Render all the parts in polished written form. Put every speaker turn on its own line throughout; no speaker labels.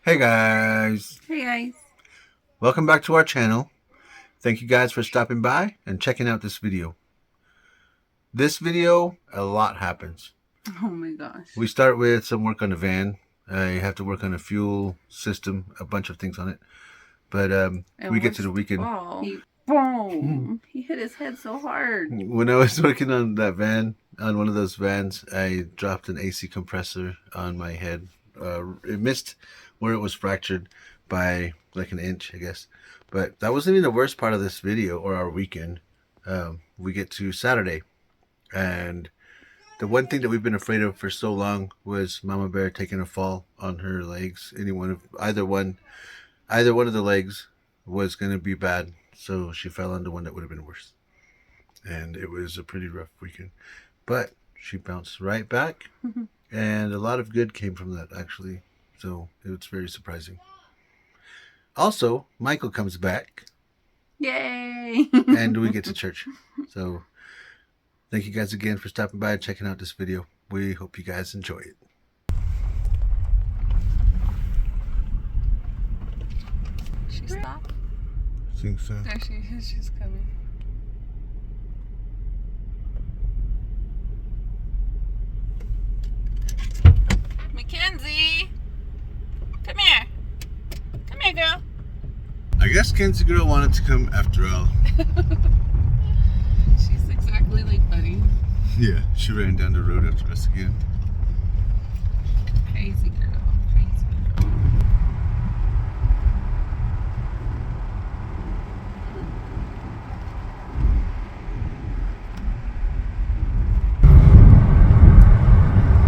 Hey guys,
Hey guys.
welcome back to our channel. Thank you guys for stopping by and checking out this video. This video, a lot happens.
Oh my gosh.
We start with some work on the van. I have to work on a fuel system, a bunch of things on it. But we get to the weekend.
He hit his head so hard.
When I was working on that van, on one of those vans, I dropped an AC compressor on my head. It missed where it was fractured by like an inch, I guess. But that wasn't even the worst part of this video or our weekend. We get to Saturday, and the one thing that we've been afraid of for so long was Mama Bear taking a fall on her legs. Either one of the legs was going to be bad, so she fell on the one that would have been worse. And it was a pretty rough weekend, but she bounced right back, and a lot of good came from that, actually. So it's very surprising. Also, Michael comes back.
Yay!
And we get to church. So thank you guys again for stopping by and checking out this video. We hope you guys enjoy it.
She stopped?
I think so.
There she is. She's coming. Mackenzie! Come here. Come here, girl.
I guess Kenzie girl wanted to come after all.
She's exactly like Buddy.
Yeah, she ran down the road after us again.
Crazy girl. Crazy girl.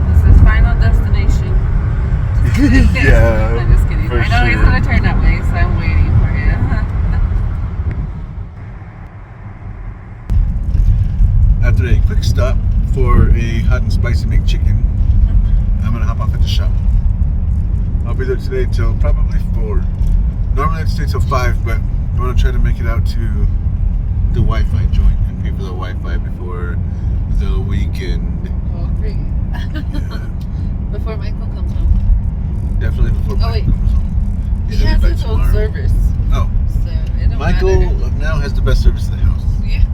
This is final destination.
Yeah.
I'm just kidding.
For
I know he's
sure.
gonna turn that way, so I'm waiting for him.
After a quick stop for a hot and spicy McChicken, I'm gonna hop off at the shop. I'll be there today till probably 4. Normally I'd stay till 5, but I want to try to make it out to the Wi-Fi joint and pay for the Wi-Fi before the weekend.
Oh, great.
Yeah,
Before Michael comes home.
definitely before
Oh, wait.
Michael comes home.
He
He'll be
has
back
his own
tomorrow.
service.
Oh,
So it don't
Michael
matter.
now has the best service in the house.
Yeah.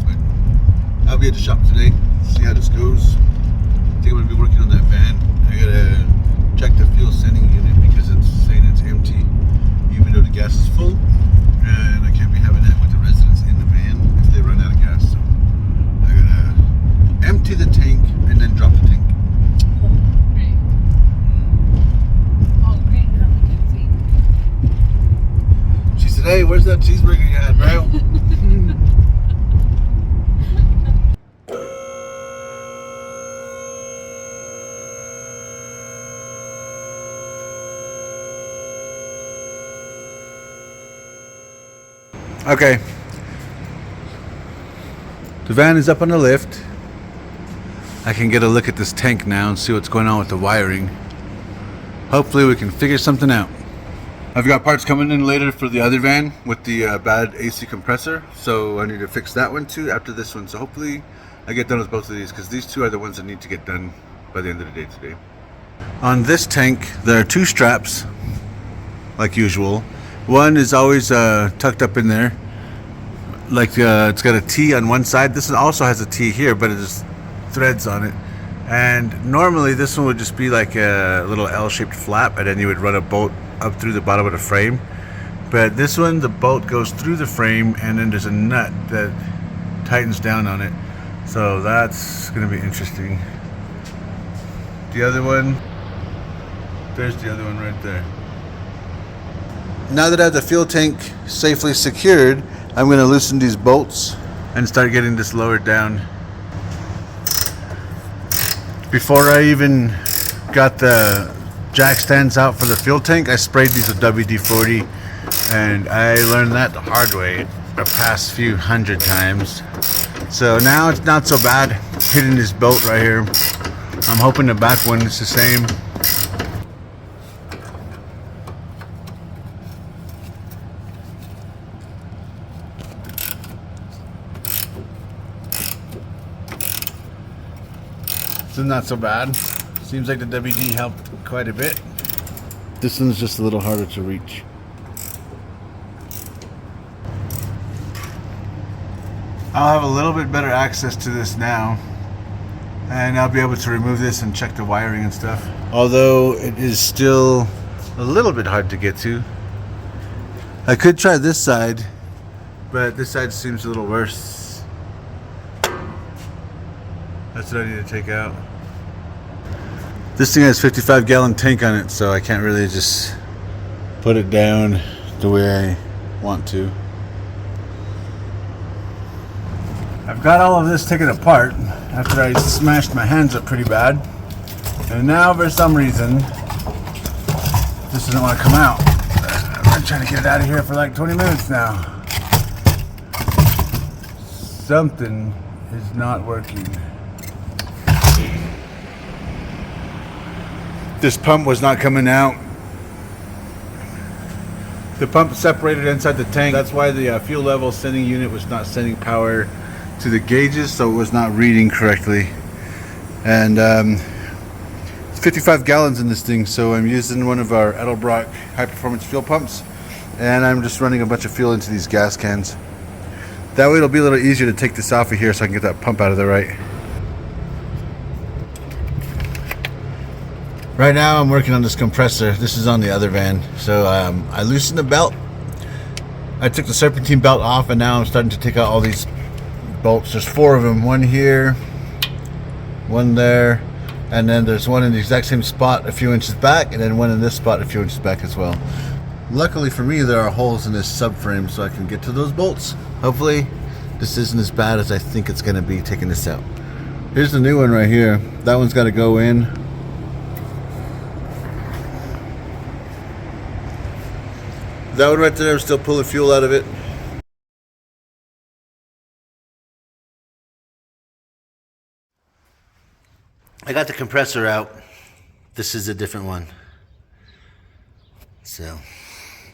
But I'll be at the shop today, see how this goes. I think I'm going to be working on that van. I gotta check the fuel sending unit because it's saying it's empty, even though the gas is full. And I can't be having that with the residents in the van if they run out of gas. So I gotta empty the tank and then drop the tank.
Great. Oh, great. Yeah, Mackenzie.
She said, "Hey, where's that cheeseburger you had, bro?" Okay. The van is up on the lift. I can get a look at this tank now and see what's going on with the wiring. Hopefully we can figure something out. I've got parts coming in later for the other van with the bad AC compressor, so I need to fix that one too after this one. So hopefully I get done with both of these, because these two are the ones that need to get done by the end of the day today. On this tank there are 2 straps, like usual. One is always tucked up in there, like it's got a T on one side. This one also has a T here, but it just threads on it. And normally this one would just be like a little L-shaped flap, and then you would run a bolt up through the bottom of the frame. But this one, the bolt goes through the frame, and then there's a nut that tightens down on it. So that's going to be interesting. The other one, there's the other one right there. Now that I have the fuel tank safely secured, I'm going to loosen these bolts and start getting this lowered down. Before I even got the jack stands out for the fuel tank, I sprayed these with WD-40, and I learned that the hard way the past few hundred times. So now it's not so bad hitting this bolt right here. I'm hoping the back one is the same. So not so bad. Seems like the WD helped quite a bit. This one's just a little harder to reach. I'll have a little bit better access to this now, and I'll be able to remove this and check the wiring and stuff. Although it is still a little bit hard to get to. I could try this side, but this side seems a little worse. That's what I need to take out. This thing has 55-gallon tank on it, so I can't really just put it down the way I want to. I've got all of this taken apart after I smashed my hands up pretty bad. And now for some reason, this doesn't want to come out. I've been trying to get it out of here for like 20 minutes now. Something is not working. This pump was not coming out. The pump separated inside the tank. That's why the fuel level sending unit was not sending power to the gauges, so it was not reading correctly. And it's 55 gallons in this thing, so I'm using one of our Edelbrock high performance fuel pumps, and I'm just running a bunch of fuel into these gas cans. That way it'll be a little easier to take this off of here so I can get that pump out of there right. Right now I'm working on this compressor. This is on the other van. So I loosened the belt. I took the serpentine belt off, and now I'm starting to take out all these bolts. There's 4 of them. One here, one there, and then there's one in the exact same spot a few inches back, and then one in this spot a few inches back as well. Luckily for me, there are holes in this subframe so I can get to those bolts. Hopefully this isn't as bad as I think it's going to be taking this out. Here's the new one right here. That one's got to go in. That one right there, I'm still pulling fuel out of it. I got the compressor out. This is a different one. So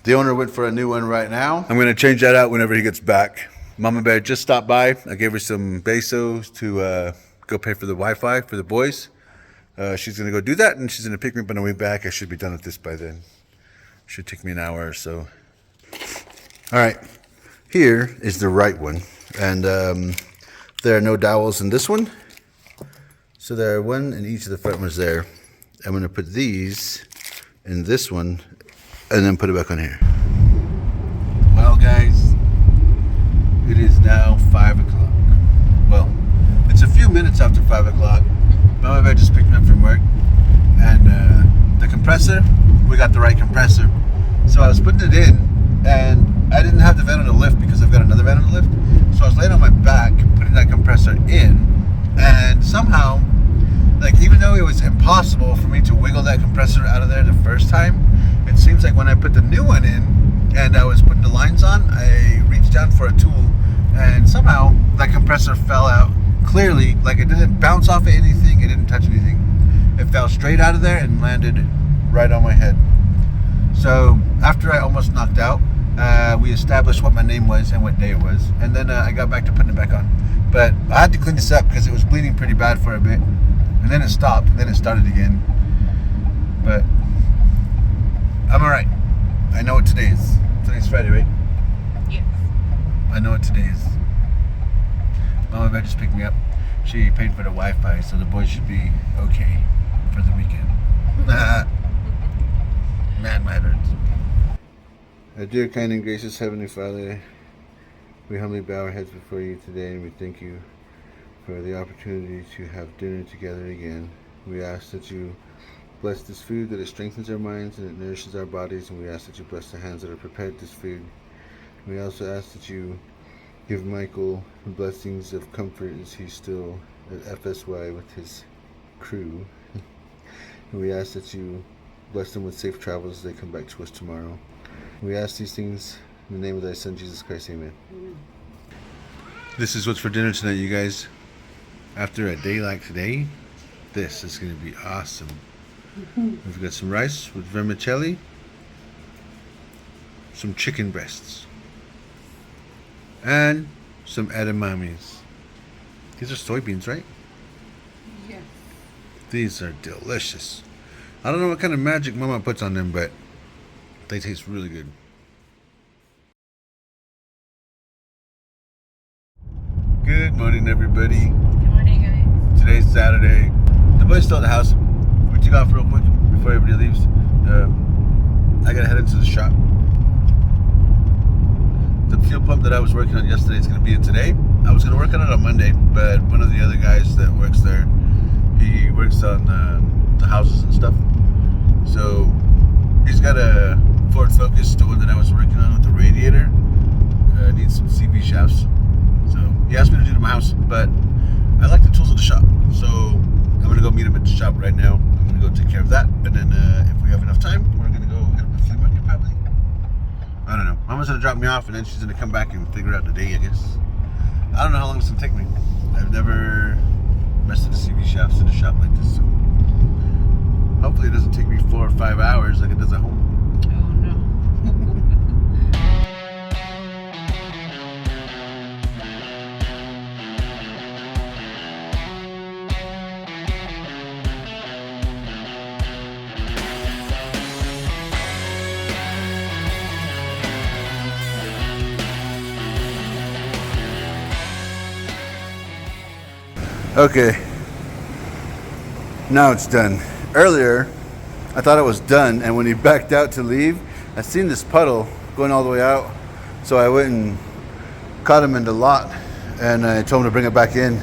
the owner went for a new one right now. I'm gonna change that out whenever he gets back. Mama Bear just stopped by. I gave her some pesos to go pay for the Wi-Fi for the boys. She's gonna go do that, and she's gonna pick me up on the way back. I should be done with this by then. Should take me an hour or so. All right, here is the right one, and there are no dowels in this one. So there are one in each of the front ones there. I'm gonna put these in this one and then put it back on here. Well guys, it is now 5 o'clock. Well, it's a few minutes after 5 o'clock. Mama Bear just picked me up from work, and the compressor, we got the right compressor. So I was putting it in, and I didn't have the van on the lift because I've got another van on the lift. So I was laying on my back, putting that compressor in, and somehow, like, even though it was impossible for me to wiggle that compressor out of there the first time, it seems like when I put the new one in and I was putting the lines on, I reached down for a tool, and somehow that compressor fell out. Clearly, like, it didn't bounce off of anything, it didn't touch anything. It fell straight out of there and landed right on my head. So after I almost knocked out, we established what my name was and what day it was, and then I got back to putting it back on. But I had to clean this up because it was bleeding pretty bad for a bit, and then it stopped, and then it started again. But I'm all right. I know what today is. Today's Friday, right?
Yes.
I know what today is. Mama Bear just picked me up. She paid for the Wi-Fi, so the boys should be okay for the weekend. Mad mattered. Our dear, kind, and gracious Heavenly Father, we humbly bow our heads before you today, and we thank you for the opportunity to have dinner together again. We ask that you bless this food, that it strengthens our minds and it nourishes our bodies, and we ask that you bless the hands that have prepared this food. We also ask that you give Michael blessings of comfort as he's still at FSY with his crew. And we ask that you bless them with safe travels as they come back to us tomorrow. We ask these things in the name of thy Son, Jesus Christ. Amen. This is what's for dinner tonight, you guys. After a day like today, this is going to be awesome. We've got some rice with vermicelli, some chicken breasts, and some edamames. These are soybeans, right?
Yes.
These are delicious. I don't know what kind of magic Mama puts on them, but they taste really good. Good morning, everybody.
Good morning, guys.
Today's Saturday. The boys still at the house. We took off real quick before everybody leaves. I gotta head into the shop. The fuel pump that I was working on yesterday is gonna be in today. I was gonna work on it on Monday, but one of the other guys that works there, he works on the houses and stuff. So he's got a Ford Focus, the one that I was working on with the radiator. Needs some CV shafts. So he asked me to do it to my house, but I like the tools of the shop. So I'm gonna go meet him at the shop right now. I'm gonna go take care of that, and then if we have enough time, we're gonna go hit up the flea market probably. I don't know. Mama's gonna drop me off, and then she's gonna come back and figure out the day, I guess. I don't know how long it's gonna take me. I've never messed with the CV shafts in a shop like this, so hopefully it doesn't take me 4 or 5 hours like it does at home.
Oh no.
Okay, now it's done. Earlier, I thought it was done, and when he backed out to leave, I seen this puddle going all the way out, so I went and caught him in the lot, and I told him to bring it back in.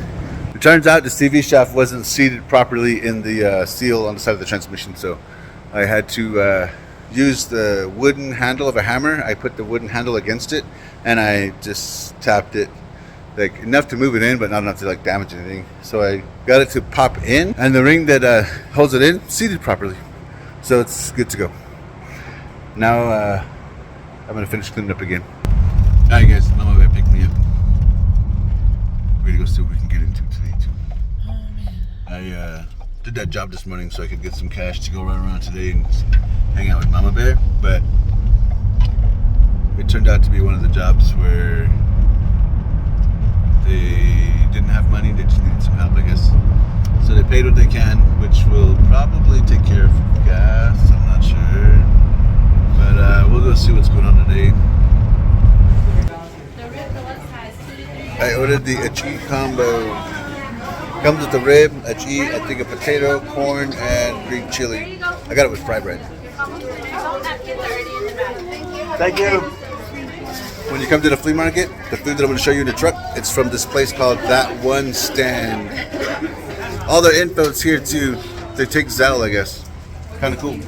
It turns out the CV shaft wasn't seated properly in the seal on the side of the transmission, so I had to use the wooden handle of a hammer. I put the wooden handle against it, and I just tapped it. Like enough to move it in, but not enough to like damage anything. So I got it to pop in, and the ring that holds it in seated properly, so it's good to go. Now I'm gonna finish cleaning up again. All right, guys, MamaBear picked me up. We're gonna go see what we can get into today too.
Oh man.
I did that job this morning so I could get some cash to go run around today and hang out with MamaBear, but it turned out to be one of the jobs where they didn't have money, they just needed some help, I guess. So they paid what they can, which will probably take care of gas, I'm not sure. But we'll go see what's going on today. I ordered the achi combo. Comes with the rib, achi, I think a potato, corn, and green chili. I got it with fried bread. Thank you. When you come to the flea market, the food that I'm going to show you in the truck, it's from this place called That One Stand. All their info's here too. They take Zelle, I guess. Kind of cool.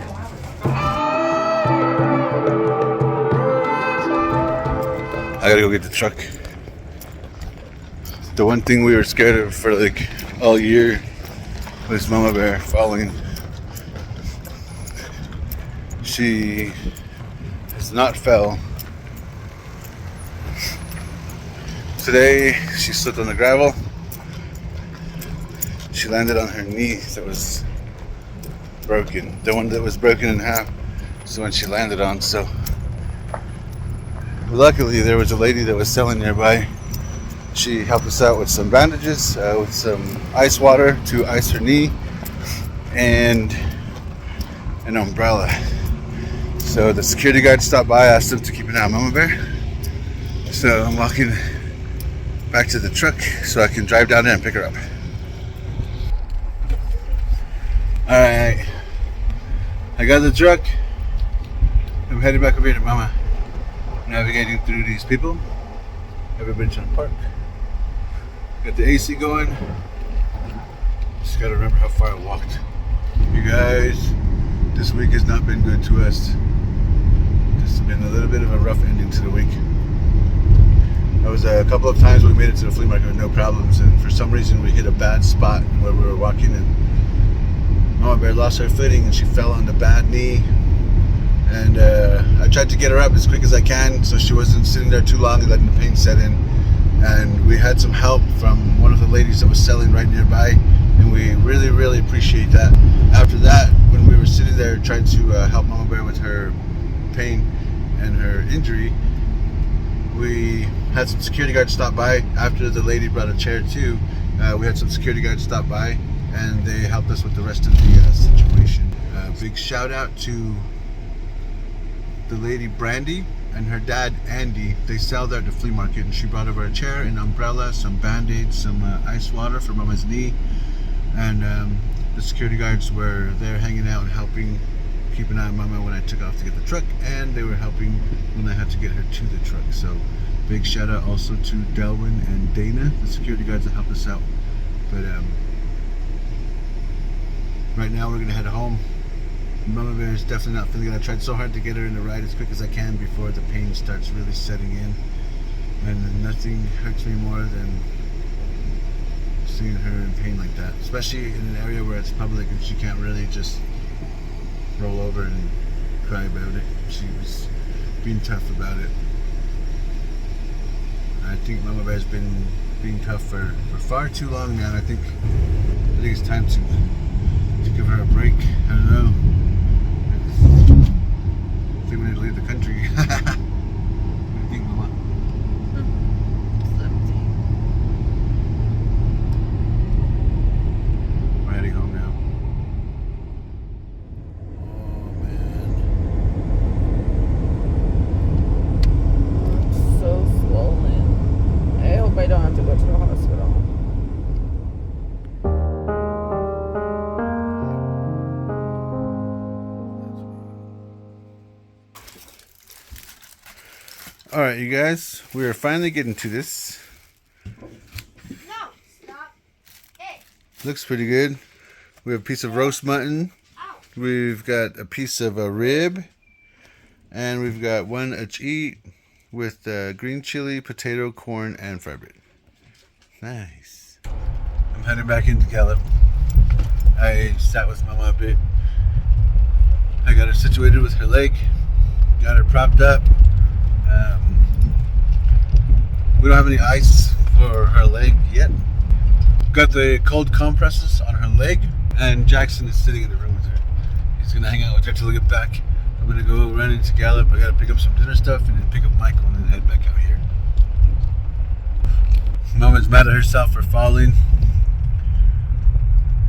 I gotta go get the truck. The one thing we were scared of for like all year was MamaBear falling. She has not fell. Today, she slipped on the gravel. She landed on her knee that was broken. The one that was broken in half is the one she landed on. So, luckily, there was a lady that was selling nearby. She helped us out with some bandages, with some ice water to ice her knee, and an umbrella. So the security guard stopped by, asked him to keep an eye on MamaBear. So I'm walking back to the truck so I can drive down there and pick her up. Alright, I got the truck. I'm heading back over here to Mama. Navigating through these people. Everybody's trying to park. Got the AC going. Just gotta remember how far I walked. You guys, this week has not been good to us. This has been a little bit of a rough ending to the week. There was a couple of times we made it to the flea market with no problems, and for some reason we hit a bad spot where we were walking, and MamaBear lost her footing and she fell on the bad knee. And I tried to get her up as quick as I can so she wasn't sitting there too long and letting the pain set in. And we had some help from one of the ladies that was selling right nearby, and we really, really appreciate that. After that, when we were sitting there trying to help MamaBear with her pain and her injury, we had some security guards stop by. After the lady brought a chair too, we had some security guards stop by, and they helped us with the rest of the situation. Big shout out to the lady Brandy and her dad Andy. They sell there at the flea market, and she brought over a chair, an umbrella, some band-aids, some ice water for Mama's knee, and the security guards were there hanging out and helping keep an eye on Mama when I took off to get the truck, and they were helping when I had to get her to the truck. So big shout out also to Delwyn and Dana, the security guards that helped us out. But right now we're gonna head home. Mama Bear is definitely not feeling it. I tried so hard to get her in the ride as quick as I can before the pain starts really setting in. And nothing hurts me more than seeing her in pain like that. Especially in an area where it's public and she can't really just roll over and cry about it. She was being tough about it. I think Mama Bear's been being tough for far too long now. I think it's time to give her a break. I don't know. I think we need to leave the country. What do you think, Mama? We're heading home now. Oh man.
I'm so swollen. I hope I don't have to go to the hospital.
All right, you guys, we are finally getting to this.
No, stop. Hey.
Looks pretty good. We have a piece of roast mutton.
Ow.
We've got a piece of a rib, and we've got one each with green chili, potato, corn, and fried bread. Nice. I'm heading back into Gallup. I sat with Mama a bit. I got her situated with her leg, got her propped up. We don't have any ice for her leg yet. Got the cold compresses on her leg, and Jackson is sitting in the room with her. He's gonna hang out with her till we get back. I'm gonna go run into Gallup. I gotta pick up some dinner stuff and then pick up Michael and then head back out here. Mama's mad at herself for falling,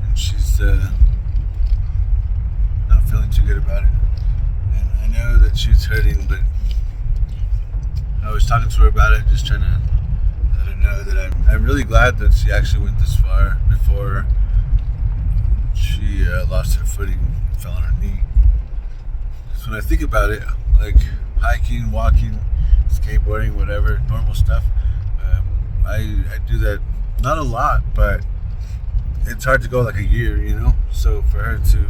and she's not feeling too good about it. And I know that she's hurting, but I was talking to her about it, just trying to let her know that I'm really glad that she actually went this far before she lost her footing and fell on her knee. So when I think about it, like hiking, walking, skateboarding, whatever, normal stuff, I do that not a lot, but it's hard to go like a year, you know? So for her to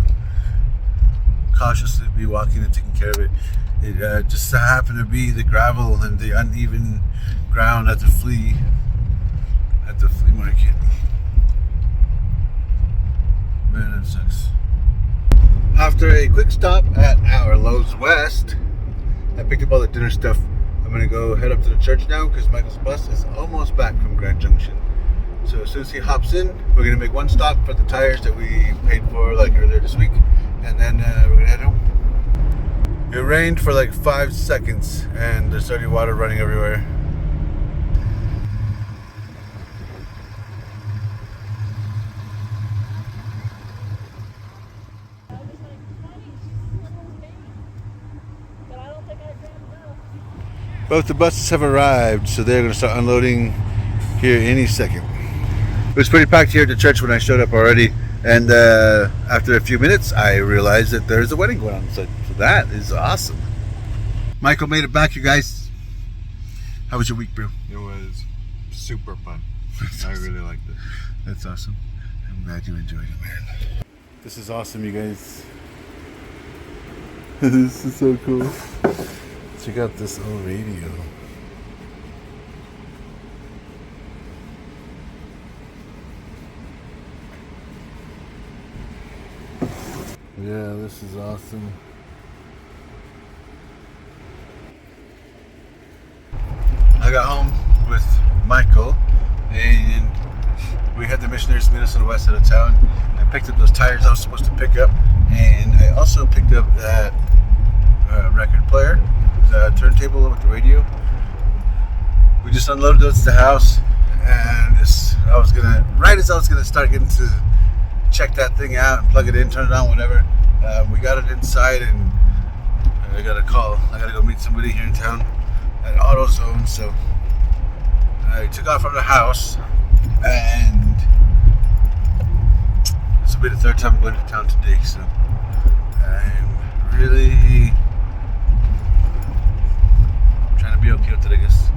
cautiously be walking and taking care of it, it just happened to be the gravel and the uneven ground at the flea market. Man, that sucks. After a quick stop at our Lowe's West, I picked up all the dinner stuff. I'm gonna go head up to the church now because Michael's bus is almost back from Grand Junction. So as soon as he hops in, we're gonna make one stop for the tires that we paid for like earlier this week, and then we're gonna head home. It rained for like 5 seconds and there's already water running everywhere. Both the buses have arrived, so they're going to start unloading here any second. It was pretty packed here at the church when I showed up already, and after a few minutes I realized that there's a wedding going on, so that is awesome. Michael made it back, you guys. How was your week, bro?
It was super fun. I really liked it.
That's awesome. I'm glad you enjoyed it, man. This is awesome, you guys. This is so cool. Check out this old radio. Yeah, this is awesome. I got home with Michael and we had the missionaries meet us on the west side of town. I picked up those tires I was supposed to pick up, and I also picked up that record player, the turntable with the radio. We just unloaded those at the house, and right as I was gonna start getting to check that thing out and plug it in, turn it on, whatever, We got it inside, and I got a call. I gotta go meet somebody here in town at AutoZone. So I took off from the house, and this will be the third time I'm going to town today. So I'm really trying to be okay with it, I guess.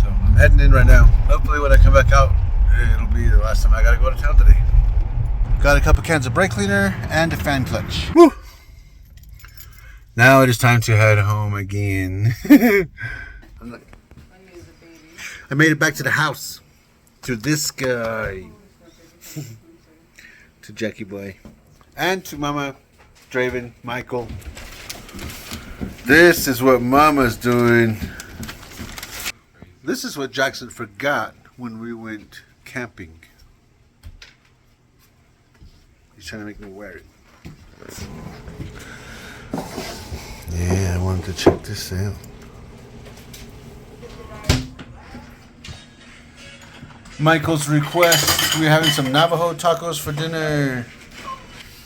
So I'm heading in right now. Hopefully when I come back out, it'll be the last time I gotta go to town today. Got a couple cans of brake cleaner and a fan clutch. Woo! Now it is time to head home again. I made it back to the house. To this guy. To Jackie Boy. And to Mama, Draven, Michael. This is what Mama's doing. This is what Jackson forgot when we went camping. He's trying to make me wear it. Yeah, I wanted to check this out. Michael's request. We're having some Navajo tacos for dinner.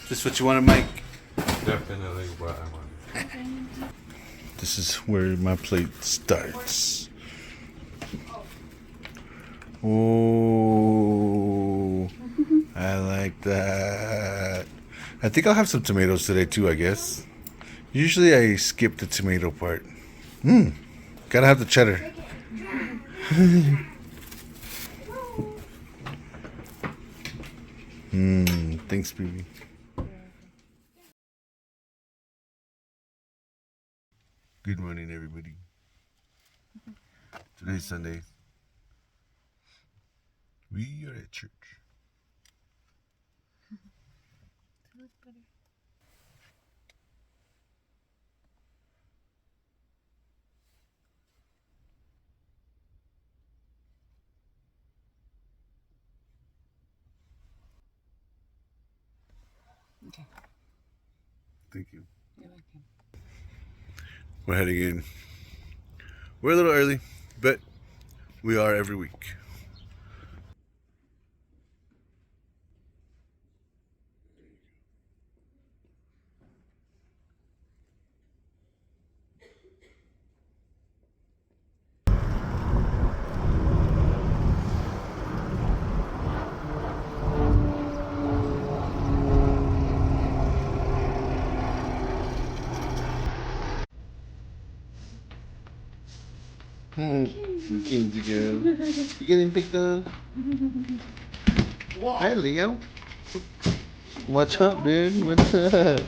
Is this what you wanted, Mike?
Definitely what I wanted.
This is where my plate starts. Oh, I like that. I think I'll have some tomatoes today too, I guess. Usually I skip the tomato part. Gotta have the cheddar. Thanks, baby. Good morning, everybody. Today's Sunday. We are at church.
Okay.
Thank you.
You're welcome.
We're heading in. We're a little early, but we are every week. Kinsey girl. You getting picked on? Hi, Leo. What's up, dude? What's up?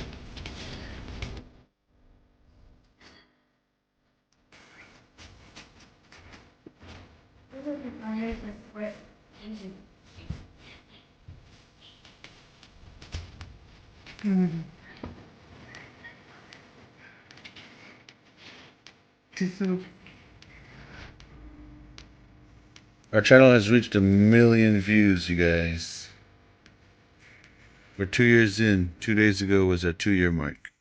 Our channel has reached 1 million views, you guys. We're 2 years in. 2 days ago was our 2-year mark.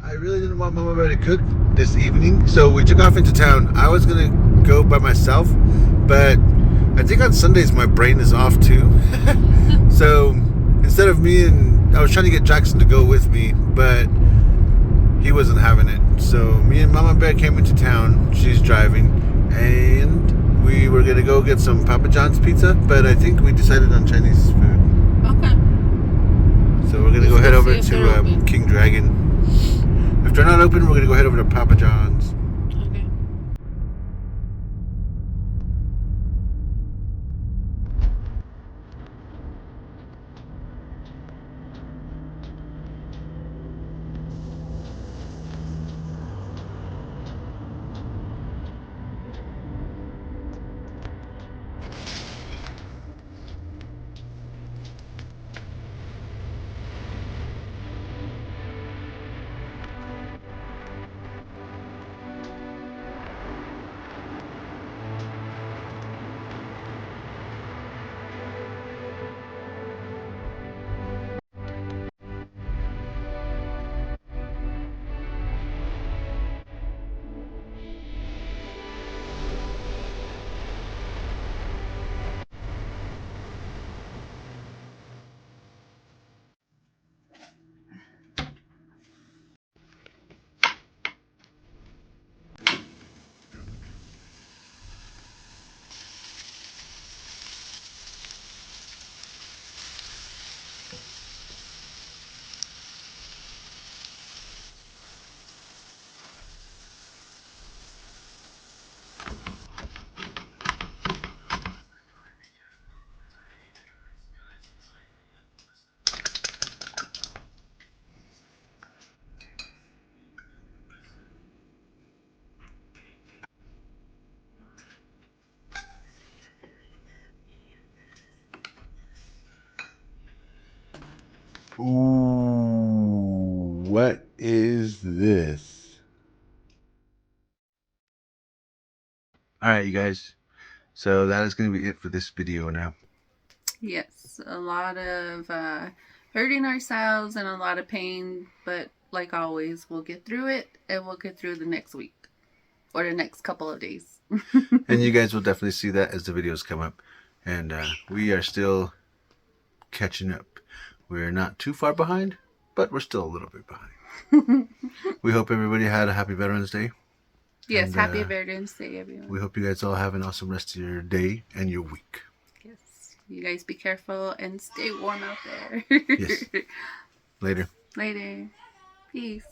I really didn't want Mama Bear to cook this evening, so we took off into town. I was gonna go by myself, but I think on Sundays my brain is off too. So instead of me I was trying to get Jackson to go with me, but he wasn't having it. So me and Mama Bear came into town. She's driving, and we were gonna go get some Papa John's pizza, but I think we decided on Chinese food.
Okay.
So we're gonna go head over to King Dragon. If they're not open, we're gonna go head over to Papa John's.
Okay.
What is this? Alright, you guys. So that is going to be it for this video now.
Yes, a lot of hurting ourselves and a lot of pain, but like always, we'll get through it, and we'll get through the next week or the next couple of days.
And you guys will definitely see that as the videos come up. And we are still catching up. We're not too far behind, but we're still a little bit behind. We hope everybody had a happy Veterans Day.
Yes,
And,
happy Veterans Day, everyone.
We hope you guys all have an awesome rest of your day and your week.
Yes, you guys be careful and stay warm out there.
Yes. Later.
Later. Peace.